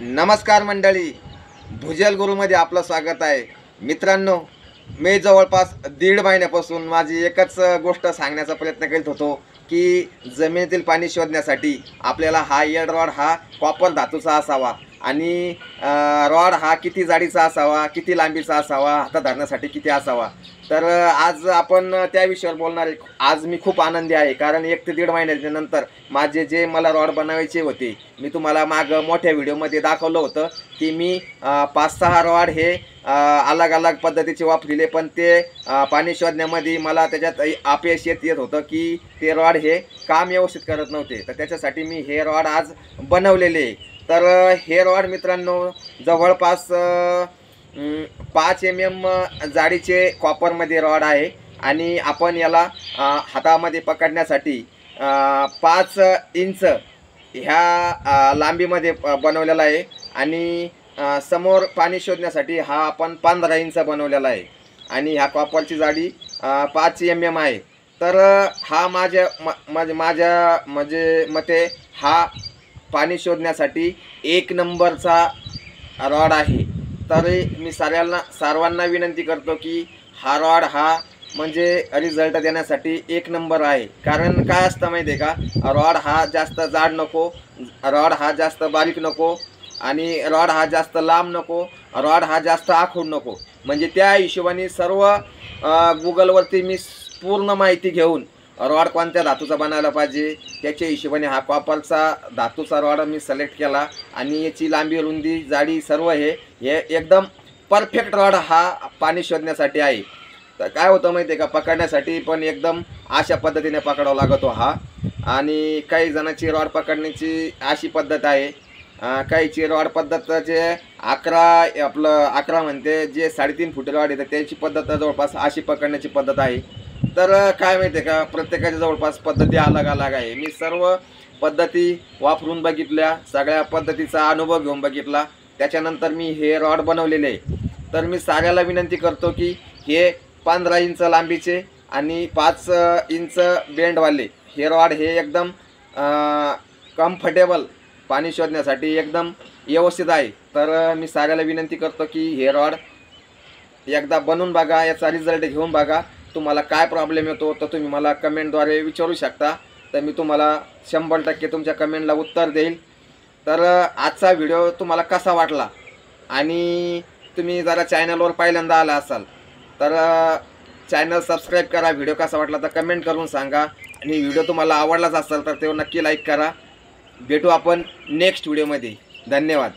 नमस्कार मंडळी, भुजल गुरुमध्ये आपलं स्वागत आहे. मित्रांनो, मी जवळपास 1.5 महिन्यापासून माझी एकच गोष्ट सांगण्याचा प्रयत्न करीत होतो की जमिनीतील पाणी शोधण्यासाठी आपल्याला हा एड रॉड हा कॉपर धातूचा असावा आणि रॉड हा किती जाडीचा असावा, किती लांबीचा असावा, हातात धरण्यासाठी किती असावा. तर आज आपण त्या विषयावर बोलणार आहे. आज मी खूप आनंदी आहे कारण 1 ते 1.5 महिन्यानंतर माझे जे मला रॉड बनवायचे होते, मी तुम्हाला मागं मोठ्या व्हिडिओमध्ये दाखवलं होतं की मी 5-6 रॉड हे अलग अलग पद्धतीचे वापरले, पण ते पाणी शोधण्यामध्ये मला त्याच्यात अपयश येत होतं की ते रॉड हे काम व्यवस्थित करत नव्हते. तर त्याच्यासाठी मी हे रॉड आज बनवलेले. तर हे रॉड मित्रांनो जवळपास 5 mm जाडीचे कॉपरमध्ये रॉड आहे आणि आपण याला हातामध्ये पकडण्यासाठी 5 इंच ह्या लांबीमध्ये बनवलेला आहे आणि समोर पाणी शोधण्यासाठी हा आपण 15 इंच बनवलेला आहे आणि ह्या कॉपरची जाडी 5 mm आहे. तर हा माझ्या मते हा पाणी शोधण्यासाठी 1 नंबरचा रॉड आहे. तरी मी सर्वांना विनंती करतो की हा रॉड हा म्हणजे रिझल्ट देण्यासाठी 1 नंबर आहे. कारण काय असतं माहिती आहे का, रॉड हा जास्त जाड नको, रॉड हा जास्त बारीक नको आणि रॉड हा जास्त लांब नको, रॉड हा जास्त आखूड नको. म्हणजे त्या हिशोबाने सर्व गुगलवरती मी पूर्ण माहिती घेऊन रॉड कोणत्या धातूचा बनायला पाहिजे त्याच्या हिशोबाने हा कॉपरचा धातूचा रॉड मी सिलेक्ट केला आणि याची लांबी, रुंदी, जाडी सर्व हे एकदम परफेक्ट रॉड हा पाणी शोधण्यासाठी आहे. तर काय होतं माहिती आहे का, पकडण्यासाठी पण एकदम अशा पद्धतीने पकडावा लागतो हा. आणि काही जणांची रॉड पकडण्याची अशी पद्धत आहे, काहीची रॉड पद्धत जे 11 म्हणते, जे 3.5 फूट रॉड येतं त्याची पद्धत जवळपास अशी पकडण्याची पद्धत आहे. तर काय माहिती आहे का, प्रत्येकाच्या जवळपास पद्धती अलग अलग आहे. मी सर्व पद्धती वापरून बघितल्या, सगळ्या पद्धतीचा अनुभव घेऊन बघितला, त्याच्यानंतर मी हे रॉड बनवलेले आहे. तर मी सगळ्याला विनंती करतो की हे 15 इंच लांबीचे आणि 5 इंच बेंडवाले हे रॉड हे एकदम कम्फर्टेबल पाणी शोधण्यासाठी एकदम व्यवस्थित आहे. तर मी सगळ्याला विनंती करतो की हे रॉड एकदा बनवून बघा, याचा रिझल्ट घेऊन बघा. तुम्हाला काय प्रॉब्लेम येतो तर तुम्ही मला कमेंटद्वारे विचारू शकता, तर मी तुम्हाला 100% तुमच्या कमेंटला उत्तर देईल. तर आजचा व्हिडिओ तुम्हाला कसा वाटला आणि तुम्ही जरा चॅनलवर पहिल्यांदा आला असाल तर चॅनल सबस्क्राईब करा. व्हिडिओ कसा वाटला तर कमेंट करून सांगा आणि व्हिडिओ तुम्हाला आवडलाच असेल तर तो नक्की लाईक करा. भेटू आपण नेक्स्ट व्हिडिओमध्ये. धन्यवाद.